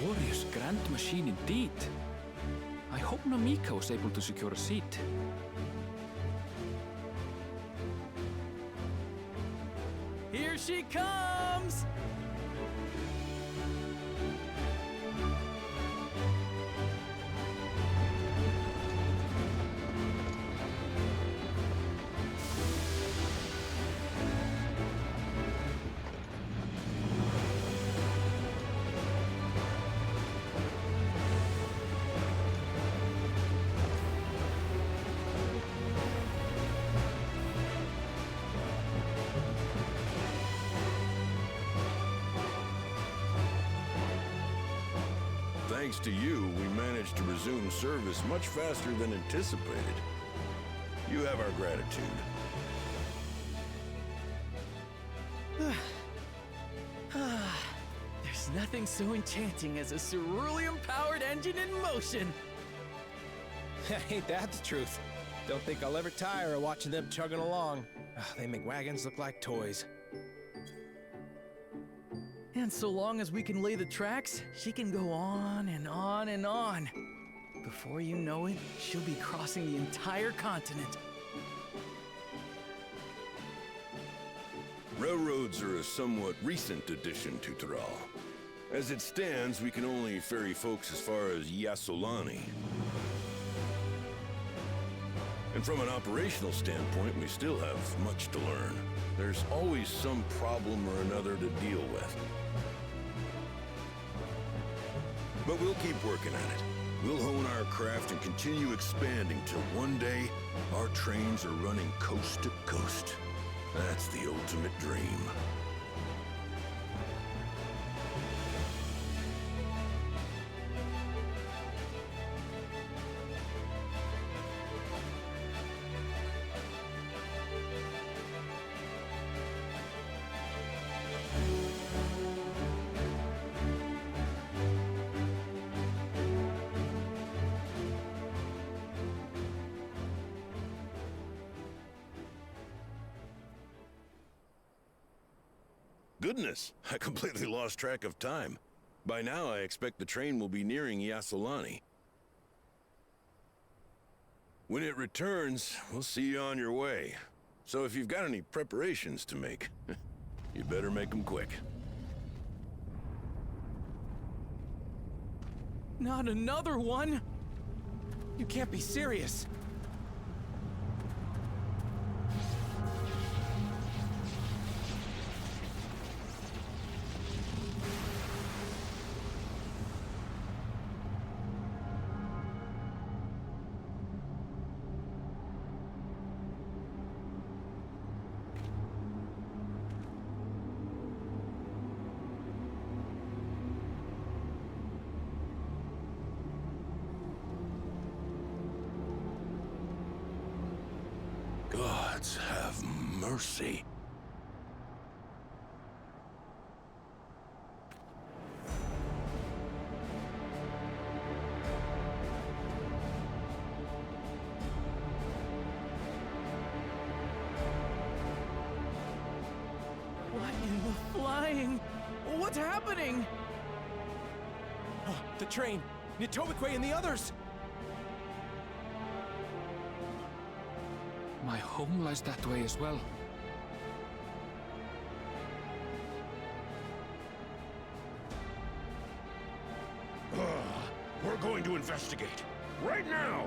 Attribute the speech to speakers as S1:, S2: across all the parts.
S1: glorious grand machine indeed. I hope Namika was able to secure a seat.
S2: Here she comes!
S3: Thanks to you, we managed to resume service much faster than anticipated. You have our gratitude.
S2: There's nothing so enchanting as a cerulean-powered engine in motion.
S4: Ain't that the truth? Don't think I'll ever tire of watching them chugging along. They make wagons look like toys.
S2: And so long as we can lay the tracks, she can go on and on and on. Before you know it, she'll be crossing the entire continent.
S3: Railroads are a somewhat recent addition to Thrall. As it stands, we can only ferry folks as far as Yasolani. And from an operational standpoint, we still have much to learn. There's always some problem or another to deal with. But we'll keep working at it. We'll hone our craft and continue expanding till one day, our trains are running coast to coast. That's the ultimate dream. Goodness, I completely lost track of time. By now, I expect the train will be nearing Yasolani. When it returns, we'll see you on your way. So if you've got any preparations to make, you better make them quick.
S2: Not another one!
S4: You can't be serious.
S3: Gods have mercy.
S2: What in the flying? What's happening?
S4: Oh, the train! Nitobekwe and the others!
S1: My home lies that way as well.
S3: We're going to investigate. Right now!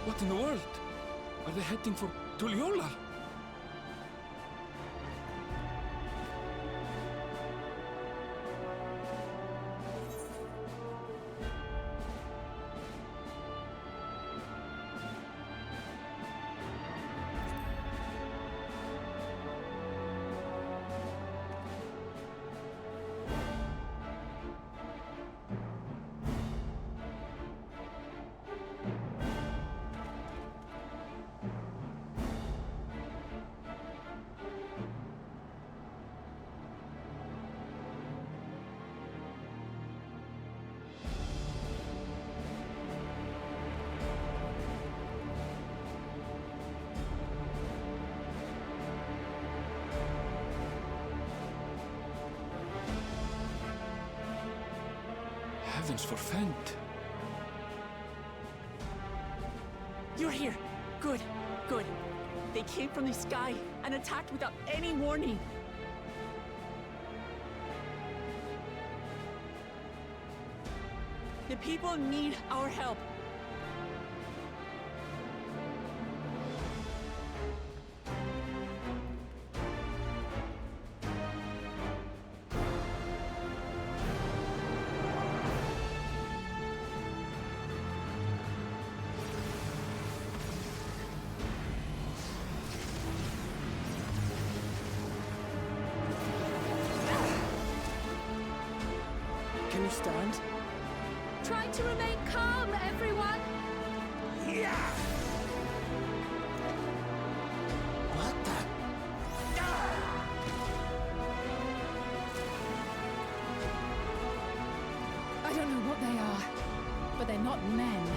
S1: What in the world? Are they heading for Tuliolal? Gardens for Fent.
S5: You're here. Good, good. They came from the sky and attacked without any warning. The people need our help.
S2: Can you stand?
S6: Try to remain calm, everyone!
S2: What the?
S6: I don't know what they are, but they're not men.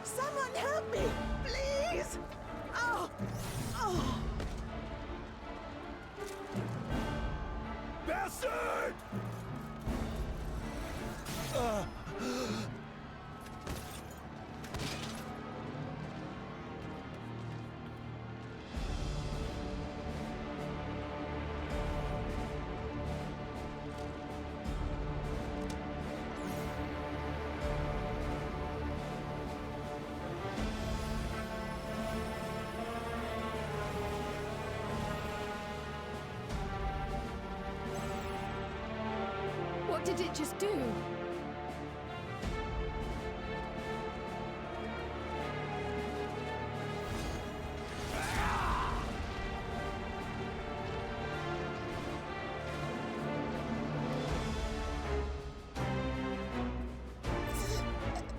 S5: Someone help me, please! Oh! Oh!
S3: Bastard!
S6: What did it just do?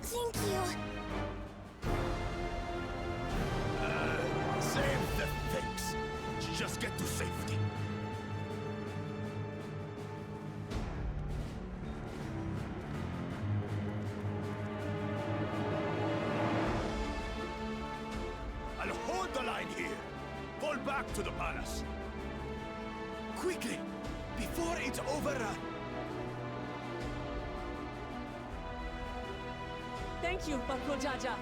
S7: Thank you.
S3: Save the things. Just get to safety. I'll hold the line here. Fall back to the palace. Quickly, before it's overrun.
S5: Thank you, Bakul Jaja.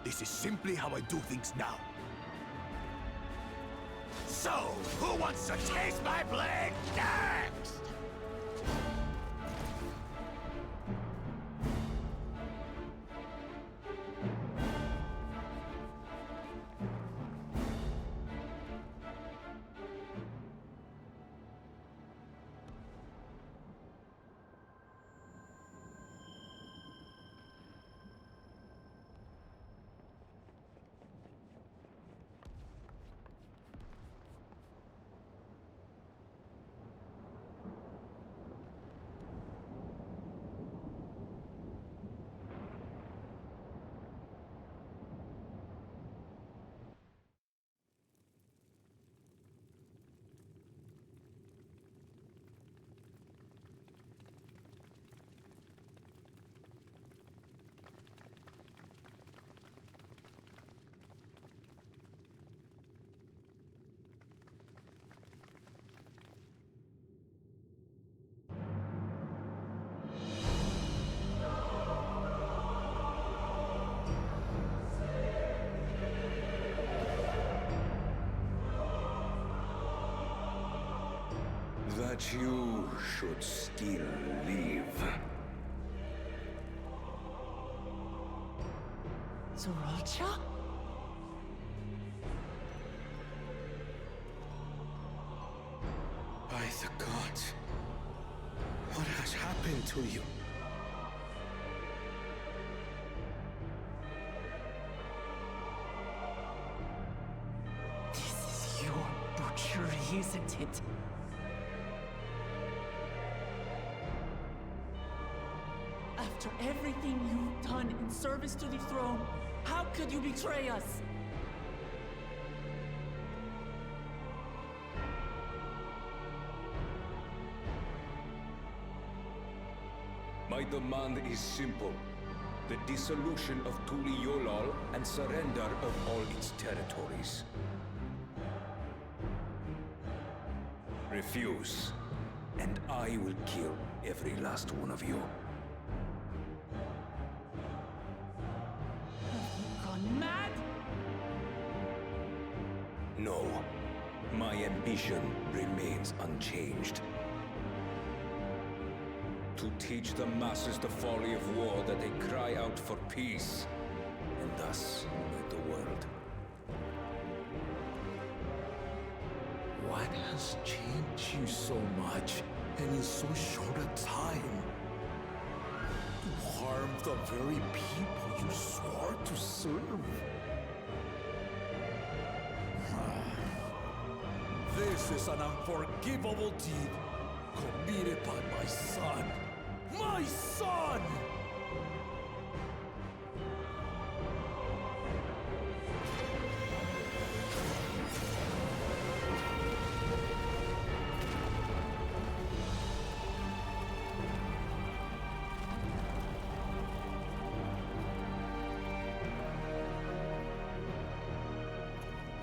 S3: This is simply how I do things now. So, who wants to taste my blade next? That you should still live.
S5: Zoralcha?
S3: By the gods,
S7: happened to you?
S5: This is your butchery, isn't it? After everything you've done in service to the throne, how could you betray us?
S8: My demand is simple. The dissolution of Tuliolol and surrender of all its territories. Refuse, and I will kill every last one of you.
S5: Gone mad?
S8: No. My ambition remains unchanged. To teach the masses the folly of war, that they cry out for peace, and thus unite the world.
S9: What has changed you so much, and in so short a time? You harmed the very people you swore to serve. This is an unforgivable deed committed by my son. My son!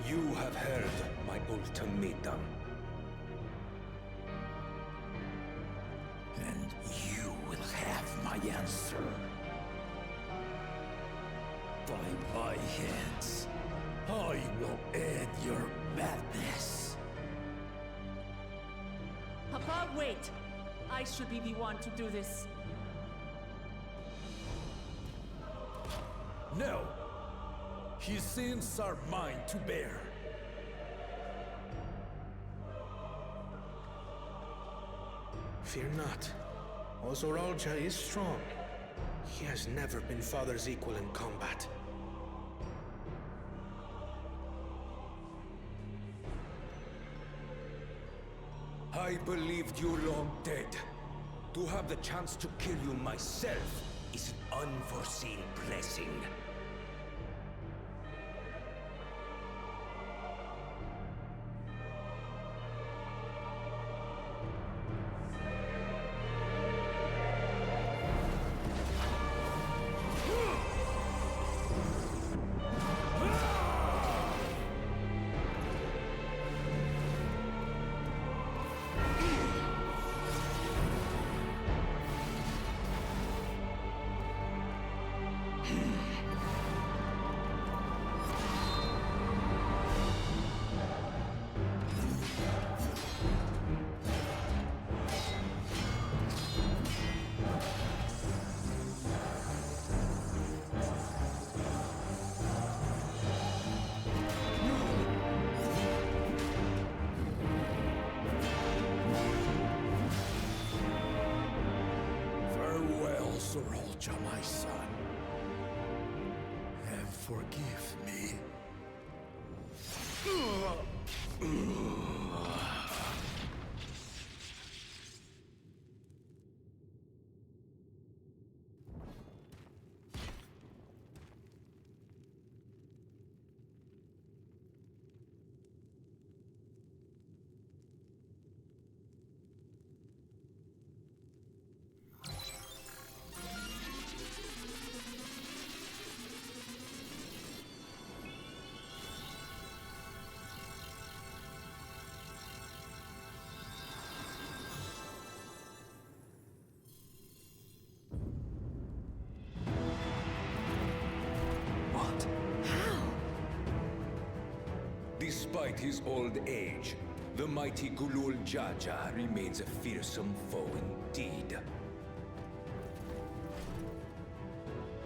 S8: You have heard my ultimatum.
S9: And you will have my answer. By my hands, I will end your madness.
S5: Papa, wait! I should be the one to do this.
S9: No! His sins are mine to bear.
S7: Fear not. Ozoralja is strong. He has never been Father's equal in combat.
S8: I believed you long dead. To have the chance to kill you myself is an unforeseen blessing.
S9: Zoralja, my son, and forgive me.
S8: Despite his old age, the mighty Gulul Jaja remains a fearsome foe indeed.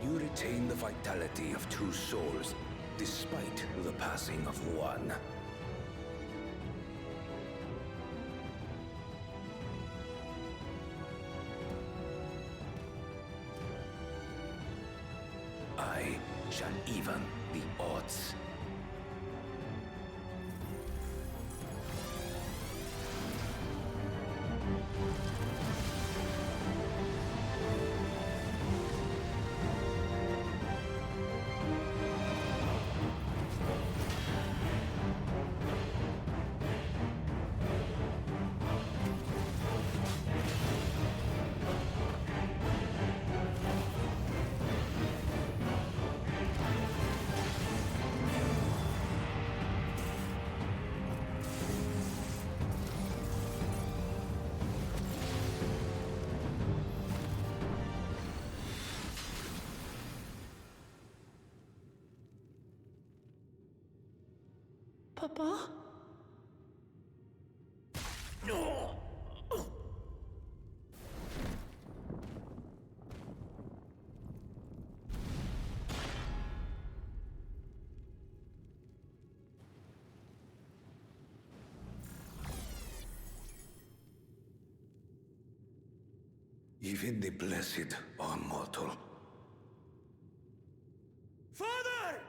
S8: You retain the vitality of two souls, despite the passing of one. shall even the odds.
S5: Papa?
S8: Even the blessed are mortal.
S7: Father!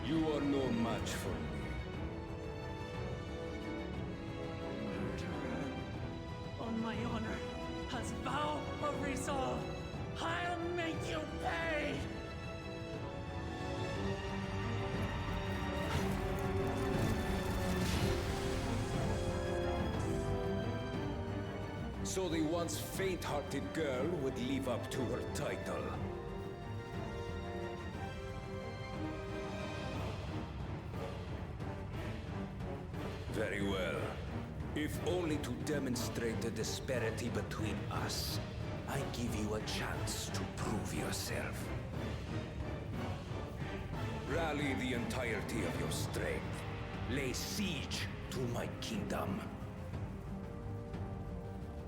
S8: You are no match for me.
S5: Murderer, on my honor, as vow of resolve, I'll make you pay!
S8: So the once faint-hearted girl would live up to her title. Very well. If only to demonstrate the disparity between us, I give you a chance to prove yourself. Rally the entirety of your strength. Lay siege to my kingdom.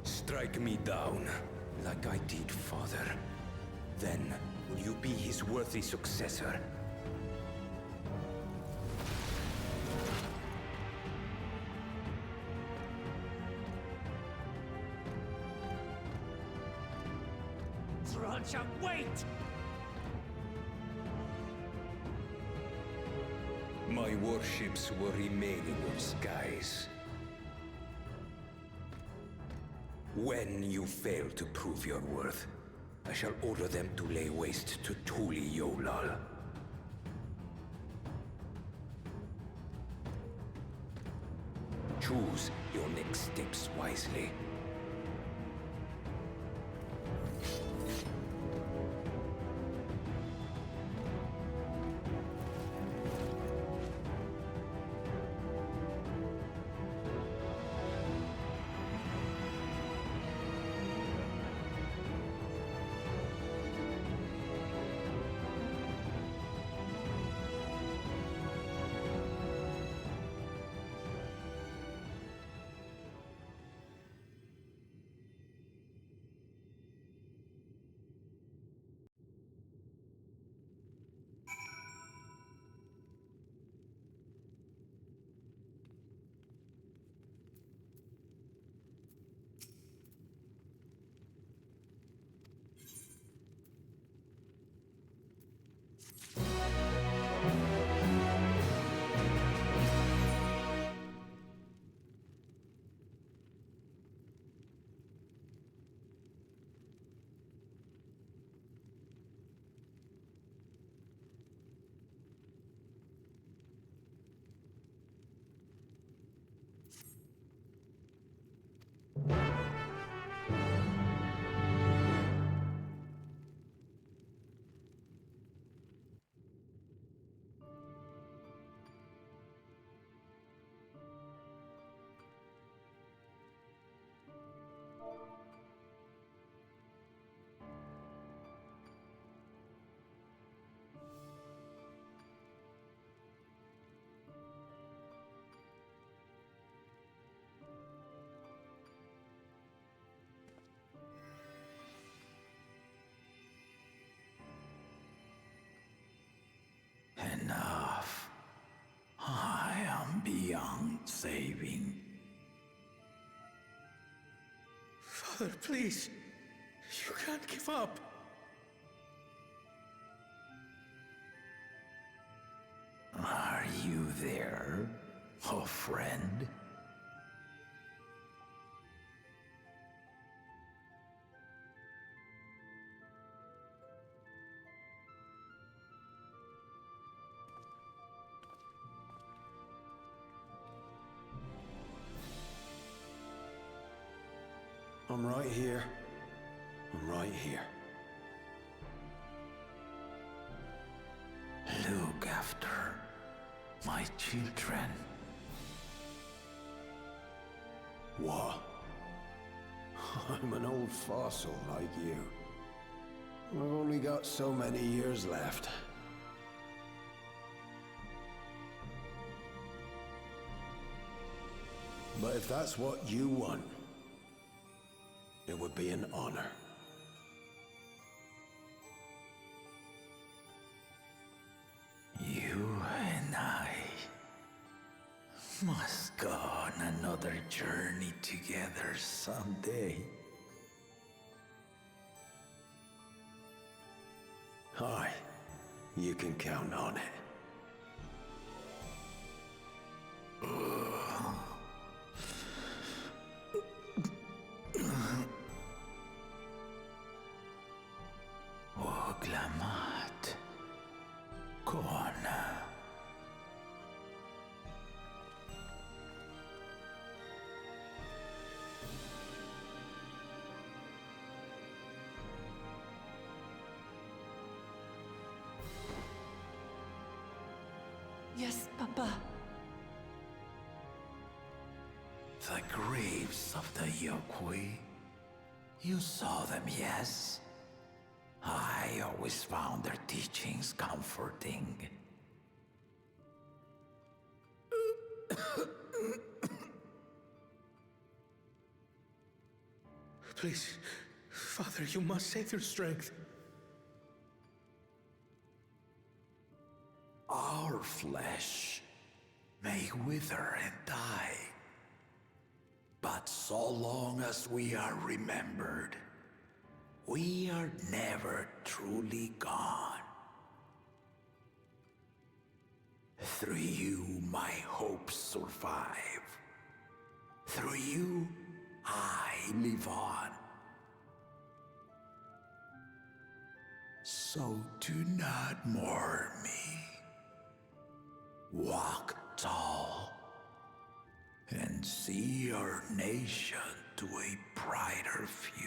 S8: Strike me down, like I did father. Then, will you be his worthy successor?
S5: Thralcha, wait!
S8: My warships will remain in your skies. When you fail to prove your worth, I shall order them to lay waste to Tuli Yolal. Choose your next steps wisely.
S9: saving.
S7: Father, please. You can't give up.
S9: Are you there, oh friend?
S10: I'm right here. I'm right here.
S9: Look after my children.
S10: What? I'm an old fossil like you. I've only got so many years left. But if that's what you want, it would be an honor.
S9: You and I must go on another journey together someday.
S10: Aye, you can count on it.
S9: Oglamat. Kona.
S5: Yes, Papa.
S9: The graves of the Yokwi. You saw them, yes? I always found their teachings comforting.
S7: Please, Father, you must save your strength.
S9: Our flesh may wither and die, but so long as we are remembered, we are never truly gone. Through you, my hopes survive. Through you, I live on. So do not mourn me. Walk tall and see our nation to a brighter future.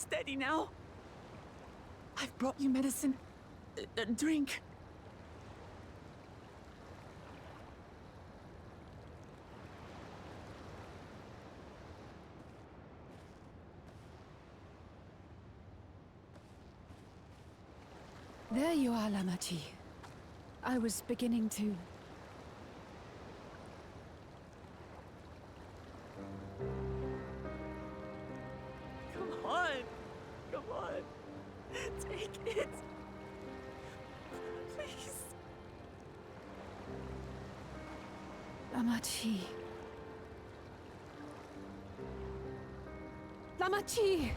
S5: Steady now. I've brought you medicine. Drink.
S6: There you are, Lamachi. I was beginning to...
S5: Come on. Come on. Take it. Please.
S6: Lamachi. Lamachi!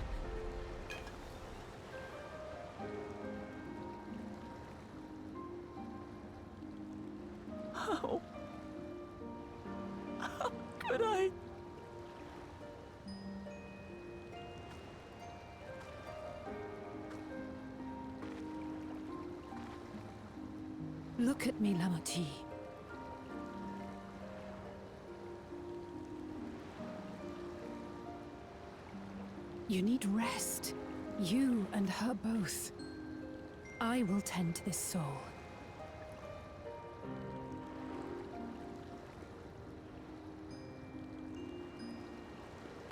S5: How could I?
S6: Look at me, Lamachi. You need rest. You and her both. I will tend to this soul.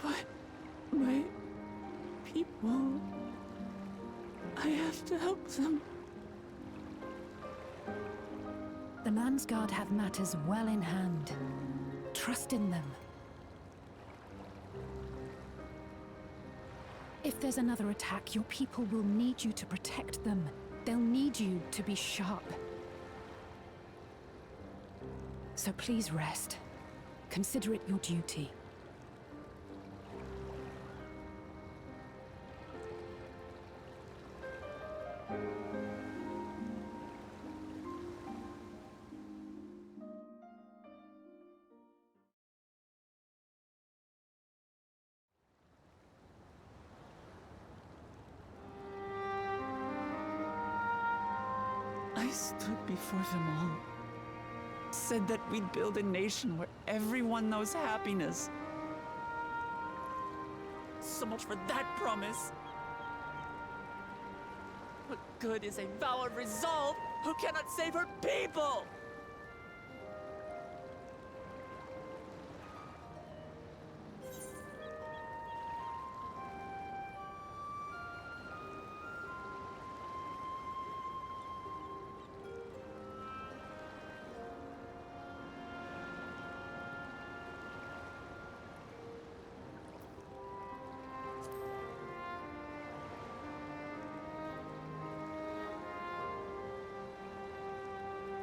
S5: But my people, I have to help them.
S6: The Landsguard have matters well in hand. Trust in them. If there's another attack, your people will need you to protect them. They'll need you to be sharp. So please rest. Consider it your duty.
S5: I stood before them all. Said that we'd build a nation where everyone knows happiness. So much for that promise. What good is a vow of resolve who cannot save her people?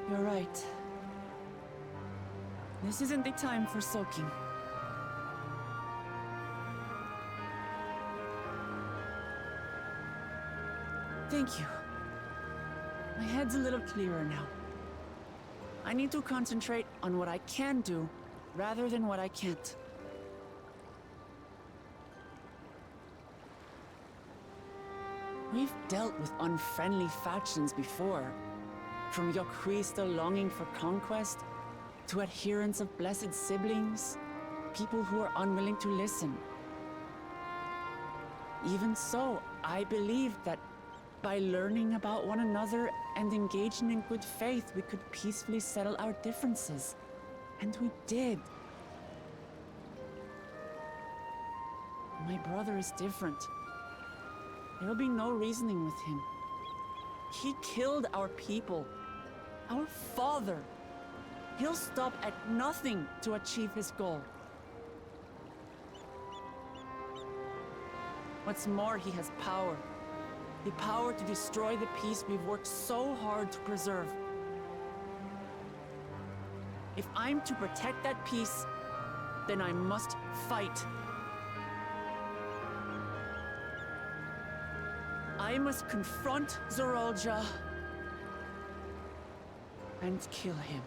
S5: You're right. This isn't the time for sulking. Thank you. My head's a little clearer now. I need to concentrate on what I can do, rather than what I can't. We've dealt with unfriendly factions before. From Yokri still longing for conquest, to adherents of blessed siblings, people who are unwilling to listen. Even so, I believed that by learning about one another and engaging in good faith, we could peacefully settle our differences. And we did. My brother is different. There'll be no reasoning with him. He killed our people. Our father. He'll stop at nothing to achieve his goal. What's more, he has power. The power to destroy the peace we've worked so hard to preserve. If I'm to protect that peace, then I must fight. I must confront Zorolja and kill him.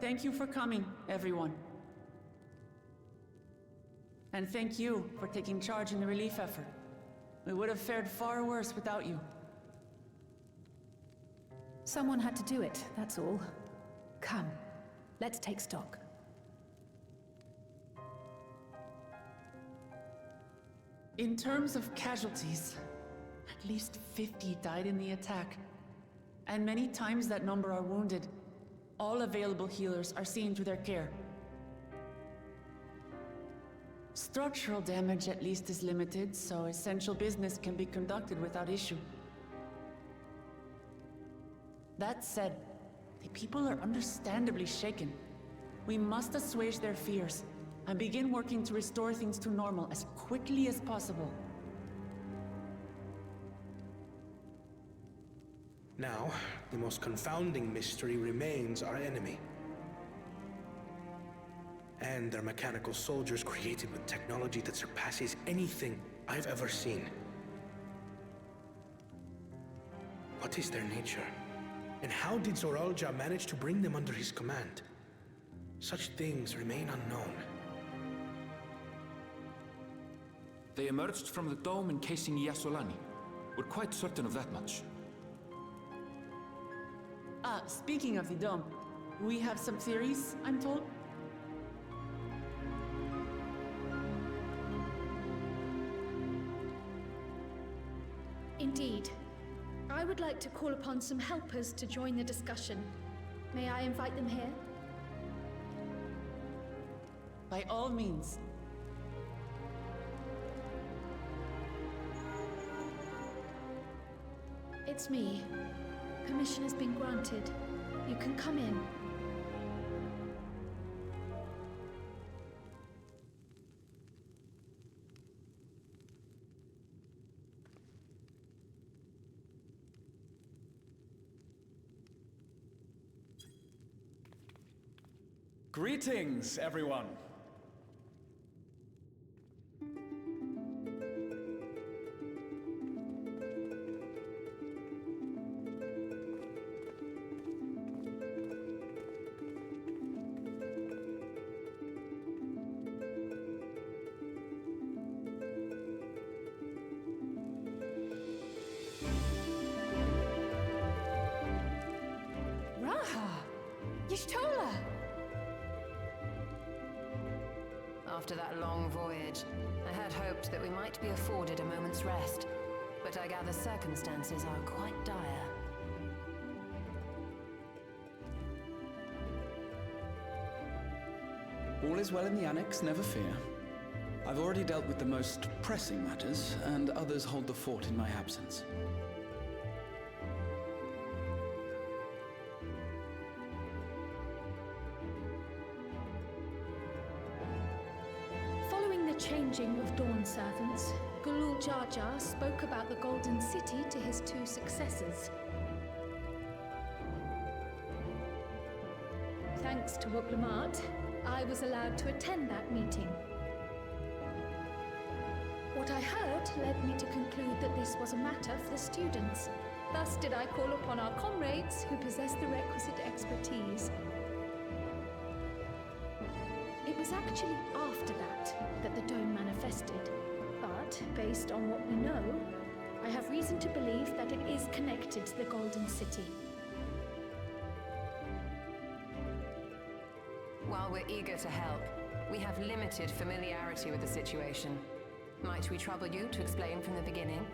S5: thank you for coming, everyone. And thank you for taking charge in the relief effort. We would have fared far worse without you.
S6: Someone had to do it, that's all. Come, let's take stock.
S5: In terms of casualties, at least 50 died in the attack. And many times that number are wounded. All available healers are seen to their care. Structural damage at least is limited, so essential business can be conducted without issue. That said, the people are understandably shaken. We must assuage their fears and begin working to restore things to normal as quickly as possible.
S7: Now, the most confounding mystery remains our enemy. And their mechanical soldiers created with technology that surpasses anything I've ever seen. What is their nature? And how did Zoralja manage to bring them under his command? Such things remain unknown.
S1: They emerged from the dome encasing Yasolani. We're quite certain of that much.
S5: Speaking of the dome, we have some theories, I'm told.
S11: Indeed. I would like to call upon some helpers to join the discussion. May I invite them here?
S5: By all means.
S11: It's me. Permission has been granted. You can come in.
S2: Greetings, everyone.
S12: After that long voyage, I had hoped that we might be afforded a moment's rest, but I gather circumstances are quite dire.
S2: All is well in the Annex, never fear. I've already dealt with the most pressing matters, and others hold the fort in my absence.
S11: Changing of Dawn servants, Gulul Jar Jar spoke about the Golden City to his two successors. Thanks to Wuk-Lamat, I was allowed to attend that meeting. What I heard led me to conclude that this was a matter for the students. Thus did I call upon our comrades who possess the requisite expertise. It was actually after that the dome manifested. But, based on what we know, I have reason to believe that it is connected to the Golden City.
S12: While we're eager to help, we have limited familiarity with the situation. Might we trouble you to explain from the beginning?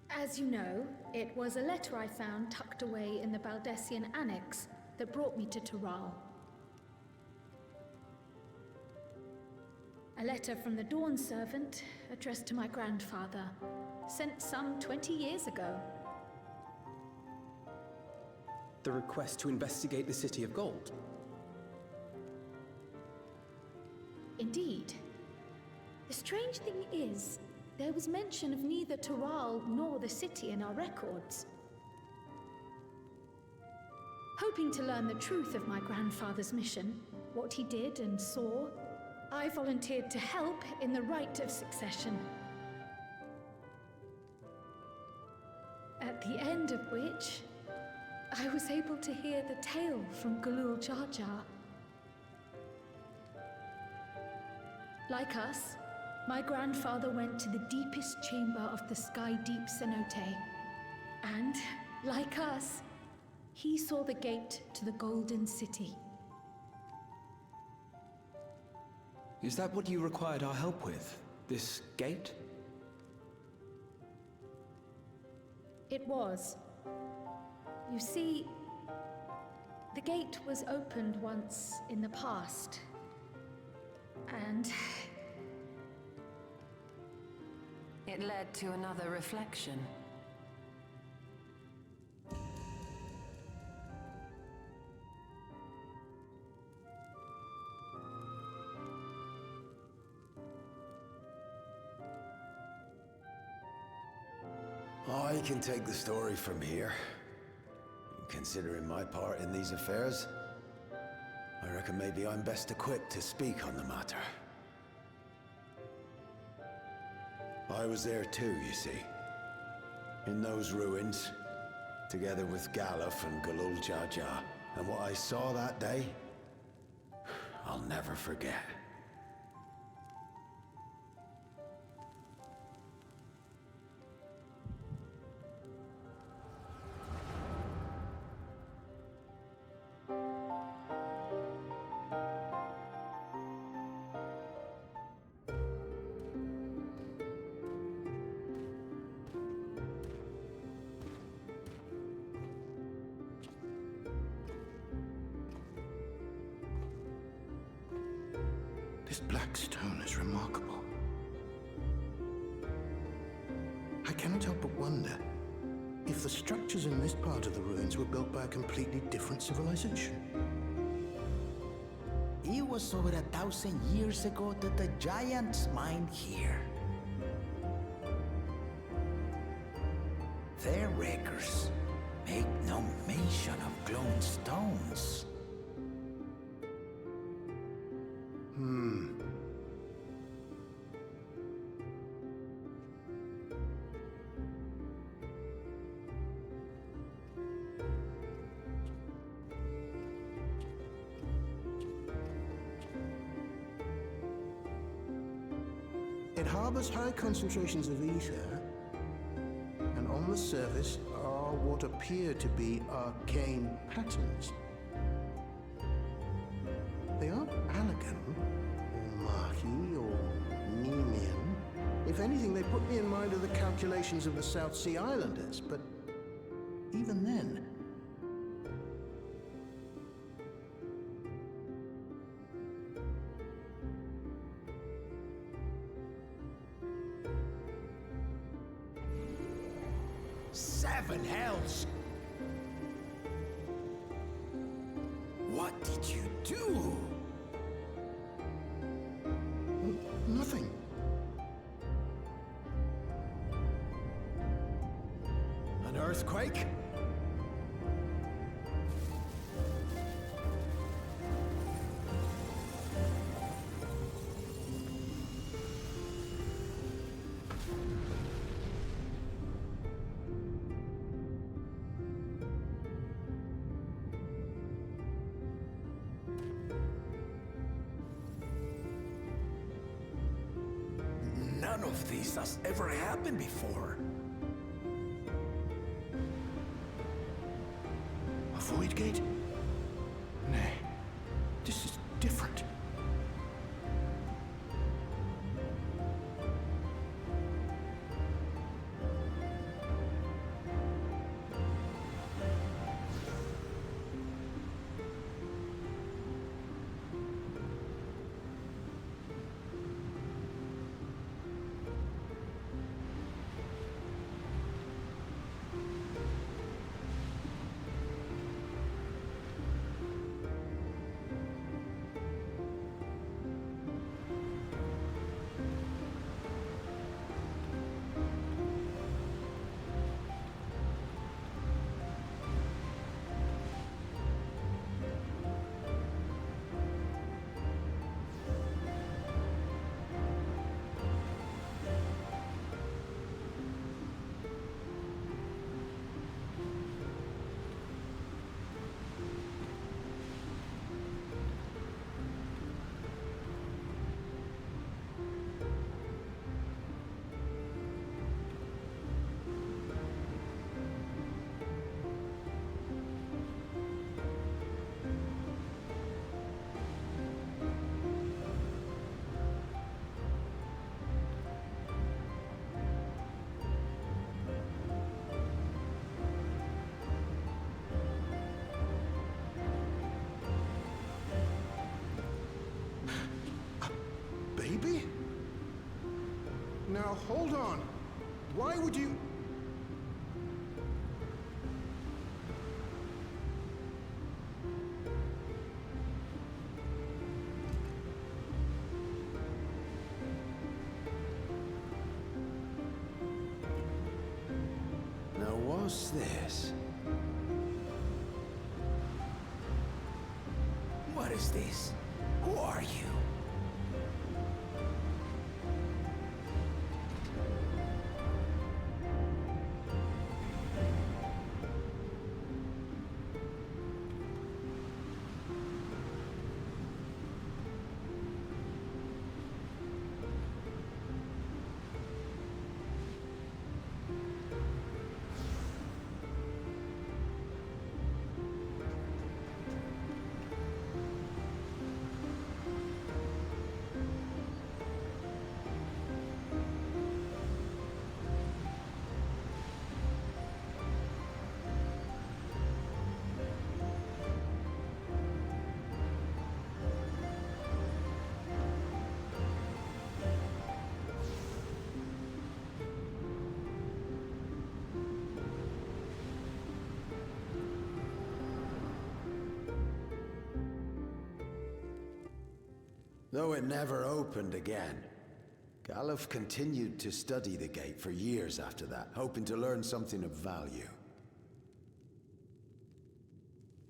S11: As you know, it was a letter I found tucked away in the Baldessian Annex that brought me to Tural. A letter from the Dawn servant, addressed to my grandfather, sent some 20 years ago.
S2: The request to investigate the City of Gold.
S11: Indeed. The strange thing is, there was mention of neither Tural nor the city in our records. Hoping to learn the truth of my grandfather's mission, what he did and saw, I volunteered to help in the rite of succession. At the end of which, I was able to hear the tale from Galul Jar Jar. Like us, my grandfather went to the deepest chamber of the Sky Deep Cenote. And, like us, he saw the gate to the Golden City.
S8: Is that what you required our help with? This gate?
S11: It was. You see, the gate was opened once in the past. And
S12: it led to another reflection.
S10: I can take the story from here. Considering my part in these affairs, I reckon maybe I'm best equipped to speak on the matter. I was there too, you see. In those ruins, together with Galuf and Galul Jar Jar. And what I saw that day, I'll never forget.
S13: This black stone is remarkable. I cannot help but wonder if the structures in this part of the ruins were built by a completely different civilization.
S14: It was over 1,000 years ago that the giants mined here. Their records make no mention of glowing stones.
S13: It harbors high concentrations of ether, and on the surface are what appear to be arcane patterns. They aren't Allegan, or Marquis, or Nemean. If anything, they put me in mind of the calculations of the South Sea Islanders, but even then,
S14: Seven hells! What did you do?
S13: nothing.
S10: An earthquake?
S14: None of this has ever happened before.
S13: A void gate? Nay, this is different. Now, hold on. Why would you...
S10: Now, what's this?
S14: What is this? Who are you?
S10: Though it never opened again, Galuf continued to study the gate for years after that, hoping to learn something of value.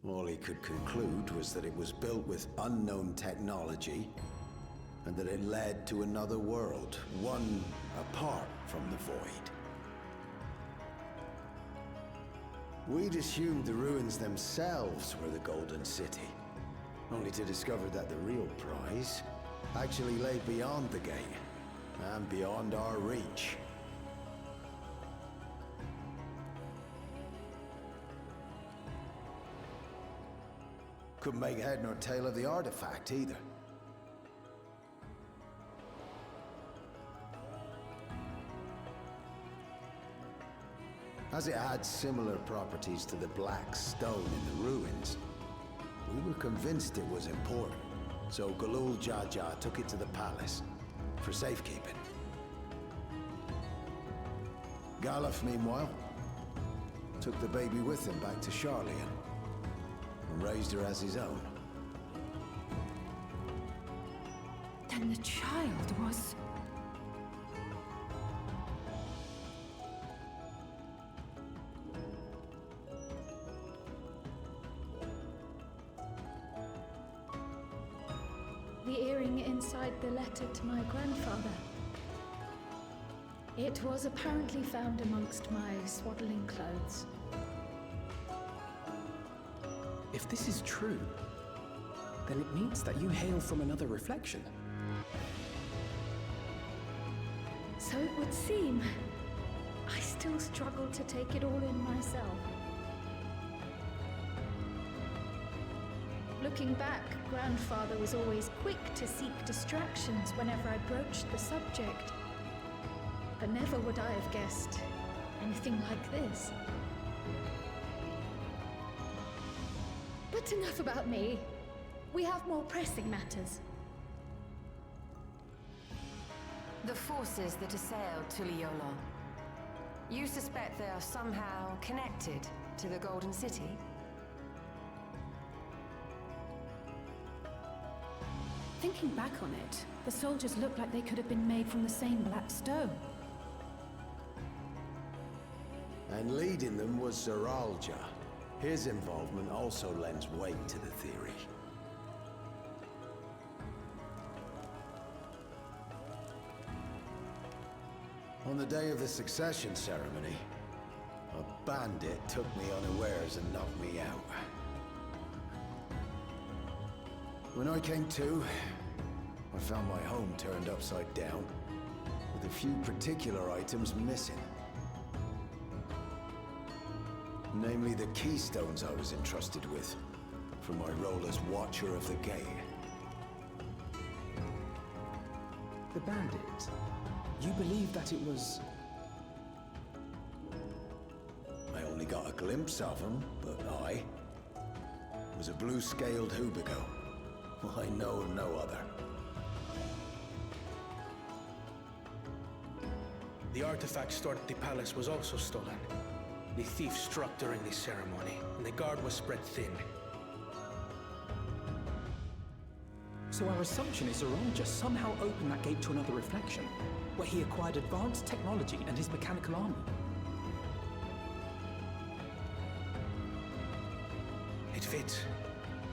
S10: All he could conclude was that it was built with unknown technology, and that it led to another world, one apart from the Void. We'd assumed the ruins themselves were the Golden City, only to discover that the real prize actually lay beyond the gate, and beyond our reach. Couldn't make head nor tail of the artifact, either. As it had similar properties to the black stone in the ruins, we were convinced it was important, so Galul Jaja took it to the palace for safekeeping. Galuf, meanwhile, took the baby with him back to Charlian and raised her as his own.
S6: Then the child was...
S11: The earring inside the letter to my grandfather. It was apparently found amongst my swaddling clothes.
S1: If this is true, then it means that you hail from another reflection.
S11: So it would seem. I still struggle to take it all in myself. Looking back, Grandfather was always quick to seek distractions whenever I broached the subject. But never would I have guessed anything like this. But enough about me. We have more pressing matters.
S12: The forces that assailed Tuliyola. You suspect they are somehow connected to the Golden City?
S6: Thinking back on it, the soldiers look like they could have been made from the same black stone.
S10: And leading them was Zeralja. His involvement also lends weight to the theory. On the day of the succession ceremony, a bandit took me unawares and knocked me out. When I came to, I found my home turned upside down, with a few particular items missing. Namely, the keystones I was entrusted with, for my role as Watcher of the Gate.
S1: The bandit. You believe that it was...
S10: I only got a glimpse of him, but it was a blue-scaled Hubigo. I know of no other.
S7: The artifact stored at the palace was also stolen. The thief struck during the ceremony, and the guard was spread thin.
S15: So our assumption is Zorol just somehow opened that gate to another reflection, where he acquired advanced technology and his mechanical army.
S7: It fits.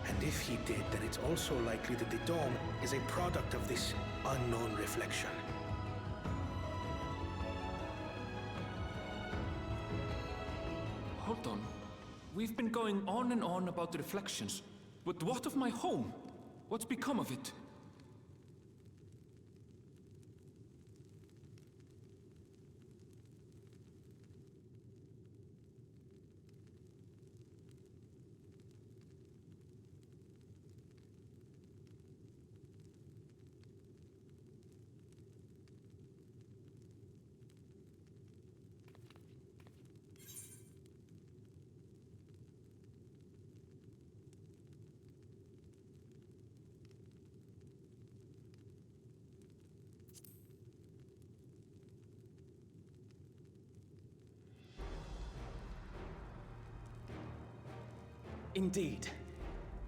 S7: And if he did, then it's also likely that the dome is a product of this unknown reflection.
S1: Hold on. We've been going on and on about the reflections. But what of my home? What's become of it?
S15: Indeed.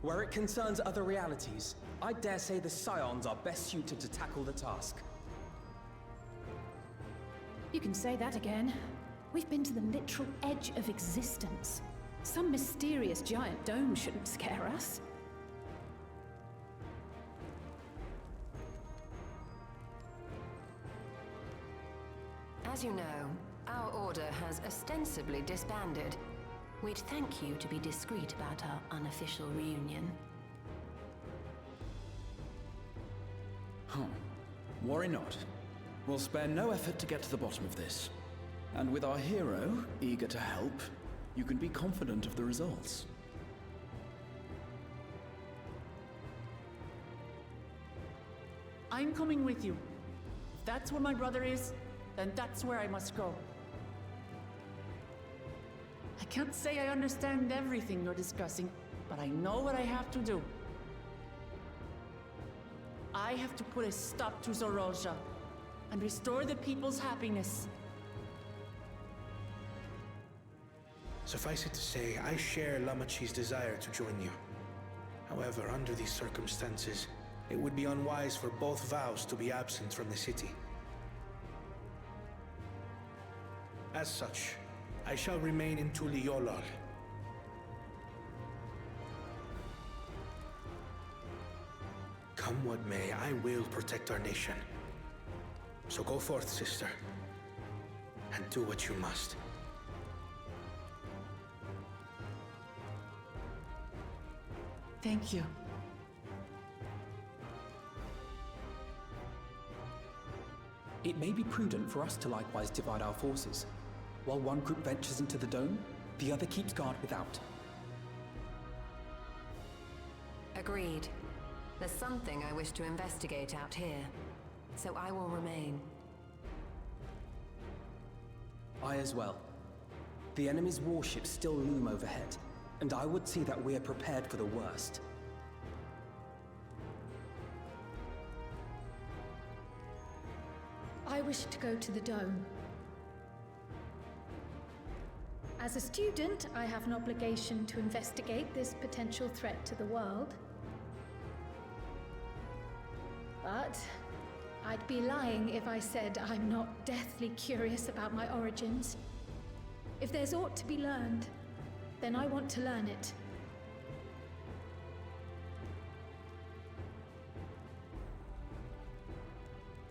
S15: Where it concerns other realities, I dare say the Scions are best suited to tackle the task.
S11: You can say that again. We've been to the literal edge of existence. Some mysterious giant dome shouldn't scare us.
S12: As you know, our order has ostensibly disbanded. We'd thank you to be discreet about our unofficial reunion.
S2: Worry not. We'll spare no effort to get to the bottom of this. And with our hero eager to help, you can be confident of the results.
S5: I'm coming with you. If that's where my brother is, then that's where I must go. I can't say I understand everything you're discussing, but I know what I have to do. I have to put a stop to Zorolja and restore the people's happiness.
S7: Suffice it to say, I share Lamachi's desire to join you. However, under these circumstances, it would be unwise for both vows to be absent from the city. As such, I shall remain in Tuliolol. Come what may, I will protect our nation. So go forth, sister, and do what you must.
S5: Thank you.
S15: It may be prudent for us to likewise divide our forces. While one group ventures into the dome, the other keeps guard without.
S12: Agreed. There's something I wish to investigate out here, so I will remain.
S15: I as well. The enemy's warships still loom overhead, and I would see that we are prepared for the worst.
S11: I wish to go to the dome. As a student, I have an obligation to investigate this potential threat to the world. But I'd be lying if I said I'm not deathly curious about my origins. If there's aught to be learned, then I want to learn it.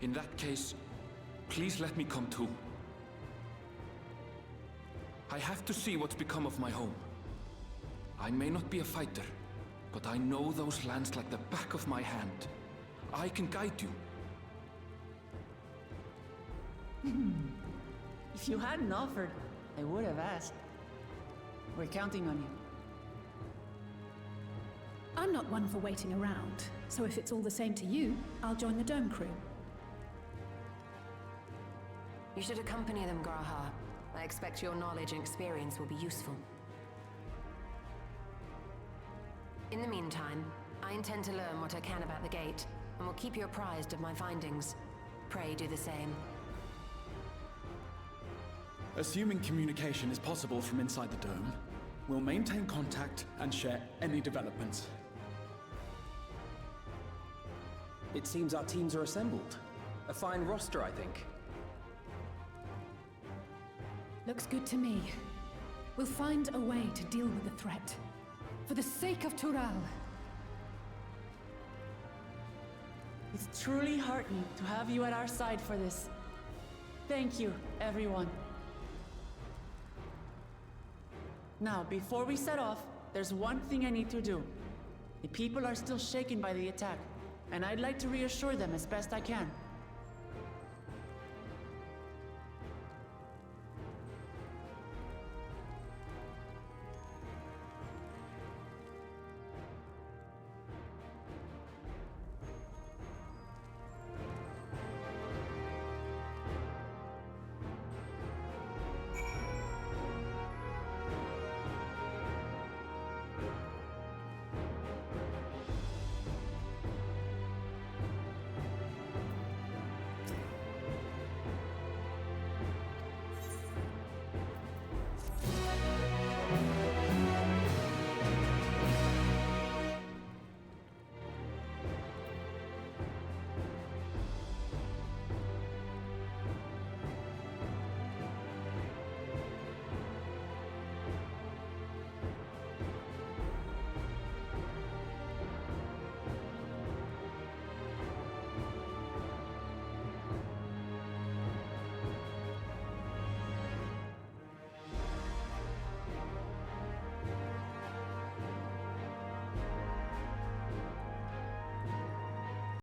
S1: In that case, please let me come too. I have to see what's become of my home. I may not be a fighter, but I know those lands like the back of my hand. I can guide you.
S5: If you hadn't offered, I would have asked. We're counting on you.
S11: I'm not one for waiting around, so if it's all the same to you, I'll join the dome crew.
S12: You should accompany them, Graha. I expect your knowledge and experience will be useful. In the meantime, I intend to learn what I can about the gate, and will keep you apprised of my findings. Pray do the same.
S16: Assuming communication is possible from inside the dome, we'll maintain contact and share any developments.
S15: It seems our teams are assembled. A fine roster, I think.
S6: Looks good to me. We'll find a way to deal with the threat. For the sake of Tural.
S5: It's truly heartening to have you at our side for this. Thank you, everyone. Now, before we set off, there's one thing I need to do. The people are still shaken by the attack, and I'd like to reassure them as best I can.